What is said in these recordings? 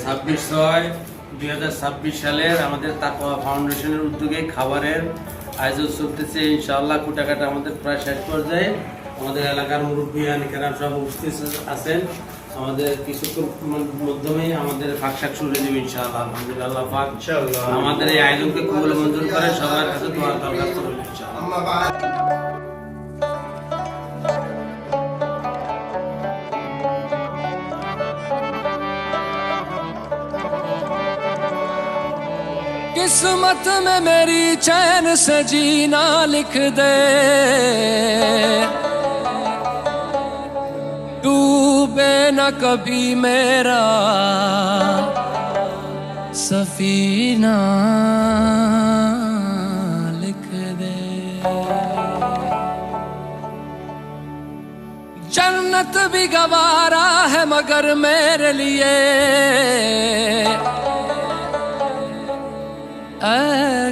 26/6/2026 সালের আমাদের তাকওয়া ফাউন্ডেশনের উদ্যোগে খাবারের আয়োজন চলতেছে। ইনশাআল্লাহ কুটাকাটা আমাদের প্রায় শেষ পর্যায়ে। আমাদের এলাকার মুরব্বিয়ান কেরাম সব উপস্থিত আছেন। আমাদের কিছুক্ষণ মাধ্যমেই আমাদের ফাঁকশাক শুরু হয়ে যাবে ইনশাআল্লাহ। আলহামদুলিল্লাহ, আল্লাহ পাক আমাদের এই আয়োজনকে কবুল মঞ্জুর করে। সবার কাছে দোয়া দরখাস্ত রইল ইনশাআল্লাহ। किस्मत में मेरी चैन से जीना लिख दे, डूबे न कभी मेरा सफीना लिख दे। जन्नत भी गवारा है मगर मेरे लिए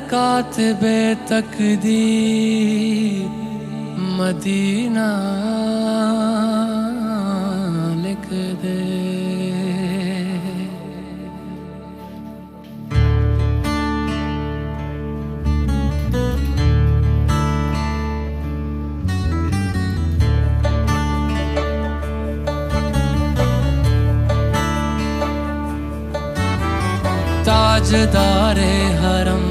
कातिबे तकदीर मदीना लिख दे। ताजदारे हरम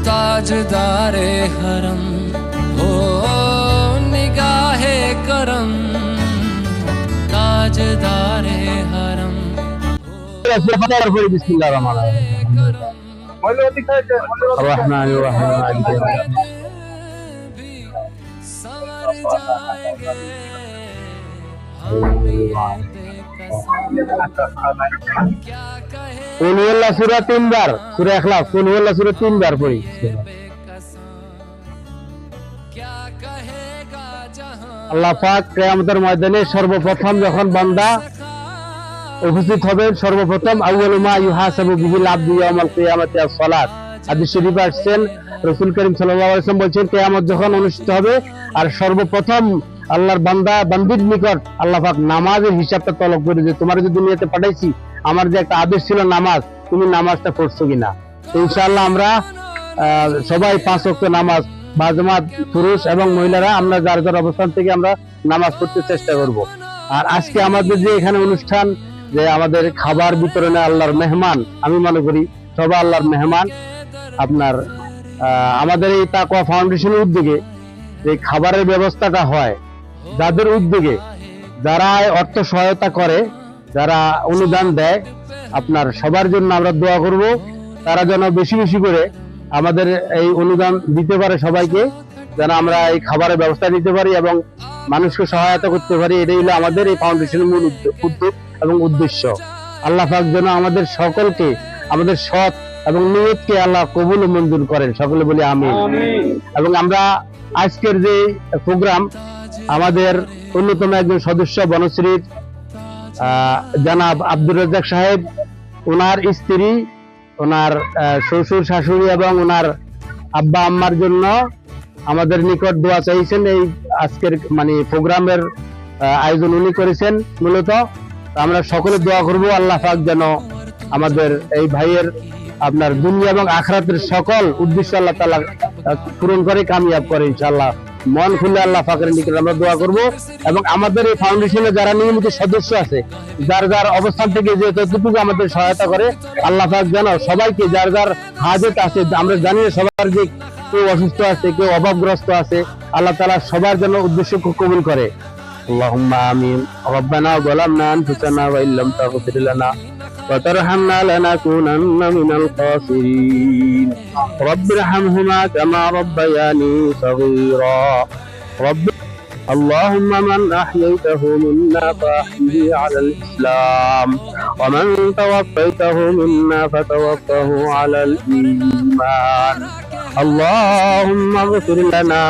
ताजदारे हरम हो निगाहे करम ताजदारे हरम। सूरा 3 बार, सूरा इखलास सूरा 3 बार पढ़ी। আল্লাহ পাক কিয়ামতের ময়দানে সর্বপ্রথম যখন বান্দা উপস্থিত হবেন, সর্বপ্রথম আউয়ালু মা ইউহাসাবু বিহিল আবদু ইয়াউমাল কিয়ামাতি আস-সালাত। হাদিস শরীফে আসছেন, রাসূল করিম সাল্লাল্লাহু আলাইহি ওয়াসাল্লাম বলেছেন কিয়ামত যখন অনুষ্ঠিত হবে আর সর্বপ্রথম আল্লাহর বান্দা বান্দির নিকট আল্লাহ পাক নামাজের হিসাবটা তলব করে, যে তোমার যে দুনিয়াতে পাঠাইছি আমার যে একটা আদেশ ছিল নামাজ, তুমি নামাজটা পড়ছো কিনা। ইনশাআল্লাহ আমরা সবাই 5 ওয়াক্ত নামাজ বা জামাত পুরুষ এবং মহিলারা আমরা যার যার অবস্থান থেকে আমরা নামাজ পড়তে চেষ্টা করব। আর আজকে আমাদের যে এখানে অনুষ্ঠান, যে আমাদের খাবার বিতরণে আল্লাহর মেহমান, আমি মনে করি সবাই আল্লাহর মেহমান। আপনার আমাদের এই তাকওয়া ফাউন্ডেশনের উদ্যোগে যে খাবারের ব্যবস্থাটা হয়, যাদের উদ্যোগে যারা অর্থ সহায়তা করে, যারা অনুদান দেয়, আপনার সবার জন্য আমরা দোয়া করব তারা যেন বেশি বেশি করে আমাদের এই অনুদান দিতে পারে সবাইকে, যেন আমরা এই খাবারের ব্যবস্থা নিতে পারি এবং মানুষকে সহায়তা করতে পারি। এটাই হলো আমাদের এই ফাউন্ডেশনের মূল উদ্যোগ এবং উদ্দেশ্য। আল্লাহ পাক যেন আমাদের সকলকে, আমাদের সৎ এবং নিয়তকে আল্লাহ কবুল ও মঞ্জুর করেন, সকলে বলি আমিন। এবং আমরা আজকের যে প্রোগ্রাম, আমাদের অন্যতম একজন সদস্য বনশ্রীর জনাব আব্দুর রাজ্জাক সাহেব, ওনার স্ত্রী, ওনার শ্বশুর শাশুড়ি এবং ওনার আব্বা আম্মার জন্য আমাদের নিকট দোয়া চাইছেন। এই আজকের প্রোগ্রামের আয়োজন উনি করেছেন মূলত। আমরা সকলে দোয়া করব আল্লাহ পাক যেন আমাদের এই ভাইয়ের আপনার দুনিয়া এবং আখিরাতের সকল উদ্দেশ্য আল্লাহ তাআলা পূরণ করে, কামিয়াব করে ইনশাআল্লাহ। মন খুলে আল্লাহ পাকের নিকট আমরা দোয়া করব। এবং আমাদের এই ফাউন্ডেশনে যারা নিয়মিত সদস্য আছে, যার যার অবস্থান থেকে যে যতটুকু আমাদের সহায়তা করে, আল্লাহ পাক যেন সবাইকে যার যার হাজত আছে, আমরা জানি সবার যে কেউ অসুস্থ আছে, কেউ অভাবগ্রস্ত আছে, আল্লাহ তাআলা সবার জন্য উদ্দেশ্য কবুল করে। আল্লাহুম্মা আমিন। রব্বানা যালামনা আনফুসানা ওয়া ইল্লাম তাগফির লানা ওয়া তারহামনা লানাকুনান্না মিনাল খাসিরিন। রব্বিরহামহুমা কামা রাব্বায়ানি সাগীরা। اللهم من أحييته منا فأحيه على الإسلام، ومن توفيته منا فتوفه على الإيمان. اللهم اغفر لنا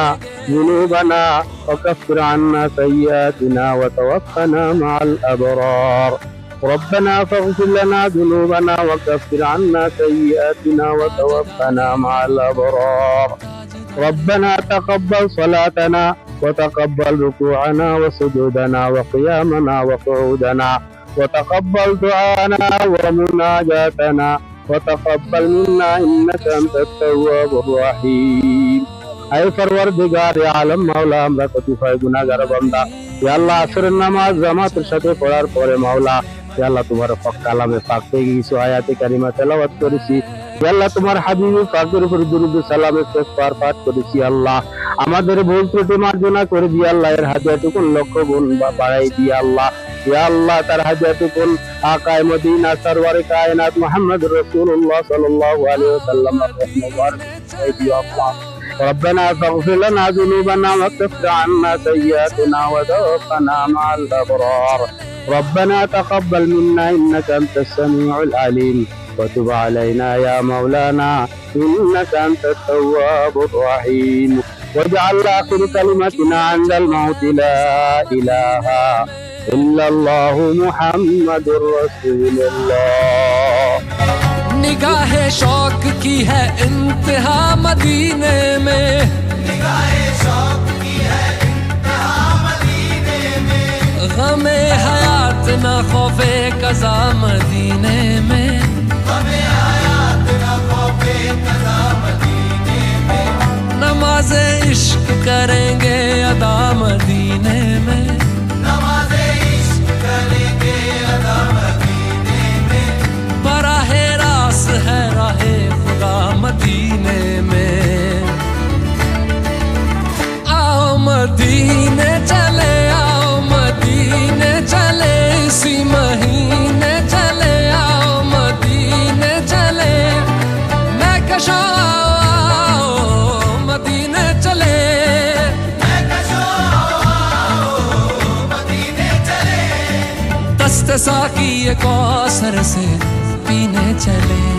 ذنوبنا وكفر عنا سيئاتنا وتوفنا مع الأبرار. ربنا فاغفر لنا ذنوبنا وكفر عنا سيئاتنا وتوفنا مع الأبرار. ربنا تقبل صلاتنا وتقبل ركوعنا وسجودنا وقيامنا وقعودنا وتقبل دعانا ومناجاتنا وتقبل منا إنك أنت التواب الرحيم اے পরওয়ারদিগার আলম মাওলা আমরা কতিপয় গুনাহগার বান্দা ইয়া আল্লাহ আসরের নামাজ জামাতের সাথে পড়ার পরে মাওলা ইয়া আল্লাহ তোমার পাক কালামে পাক থেকে কিছু আয়াতে কারিমা তেলাওয়াত করেছি ইয়া আল্লাহ তোমার হাবিব পাকের উপর দুরূদ সালাম ইস্তিগফার পাঠ করেছি আল্লাহ আমাদের ভুল ত্রুটি মার্জনা করে দিয়ে আল্লাহ এর হাদিয়াটুকুন লক্ষ গুণ বাড়াই দিয়ে আল্লাহ ইয়া আল্লাহ তার হাদিয়াটুকুন আকায়ে মদিনা সরওয়ারে কায়নাত মুহাম্মদ রাসূলুল্লাহ সাল্লাল্লাহু আলাইহি ওয়াসাল্লাম রহমতুল্লাহ আল্লাহ ربنا فاغفر لنا ذنوبنا وكفر عنا سيئاتنا وتوفنا مع الأبرار ربنا تقبل منا إنك أنت السميع العليم وتب علينا يا مولانا إنك أنت التواب الرحيم واجعل آخر كلمتنا عند الموت لا إله إلا الله محمد رسول الله निगाहे शौक की है इंतहा मदीने में निगाहे शौक की है इंतहा मदीने में गमे हयात न खौफे कज़ा मदीने में गमे हयात न खौफे कज़ा मदीने में नमाज़े इश्क करेंगे अदा मदीने में नमाज़े इश्क करेंगे अदा मदीने में बराहे है राहे खुदा मदीने में आओ मदीने चले आओ मदीने चले इसी महीने चले आओ मदीने चले मैं कशा आओ मदीने चले मैं कशा आओ मदीने चले दस्ते साकी कौसर से पीने चले